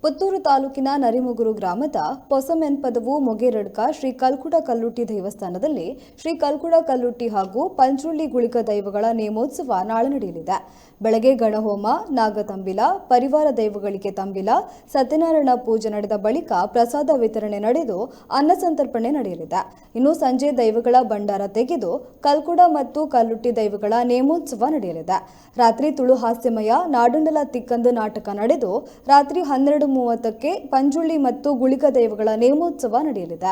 ಪುತ್ತೂರು ತಾಲೂಕಿನ ನರಿಮುಗುರು ಗ್ರಾಮದ ಪೊಸಮೆನ್ಪದವು ಮೊಗೇರಡ್ಕ ಶ್ರೀ ಕಲ್ಕುಡ ಕಲ್ಲುಟ್ಟಿ ದೇವಸ್ಥಾನದಲ್ಲಿ ಶ್ರೀ ಕಲ್ಕುಡ ಕಲ್ಲುಟ್ಟಿ ಹಾಗೂ ಪಂಚುಳ್ಳಿ ಗುಳಿಕ ದೈವಗಳ ನೇಮೋತ್ಸವ ನಾಳೆ ನಡೆಯಲಿದೆ. ಬೆಳಗ್ಗೆ ಗಣಹೋಮ, ನಾಗತಂಬಿಲ, ಪರಿವಾರ ದೈವಗಳಿಗೆ ತಂಬಿಲ, ಸತ್ಯನಾರಾಯಣ ಪೂಜೆ ನಡೆದ ಬಳಿಕ ಪ್ರಸಾದ ವಿತರಣೆ ನಡೆದು ಅನ್ನಸಂತರ್ಪಣೆ ನಡೆಯಲಿದೆ. ಇನ್ನು ಸಂಜೆ ದೈವಗಳ ಭಂಡಾರ ತೆಗೆದು ಕಲ್ಕುಡ ಮತ್ತು ಕಲ್ಲುಟ್ಟಿ ದೈವಗಳ ನೇಮೋತ್ಸವ ನಡೆಯಲಿದೆ. ರಾತ್ರಿ ತುಳು ಹಾಸ್ಯಮಯ ನಾಡುಂಡಲ ತಿಕ್ಕಂದು ನಾಟಕ ನಡೆದು ರಾತ್ರಿ 12:30ಕ್ಕೆ ಪಂಜುಳ್ಳಿ ಮತ್ತು ಗುಳಿಕ ದೈವಗಳ ನೇಮೋತ್ಸವ ನಡೆಯಲಿದೆ.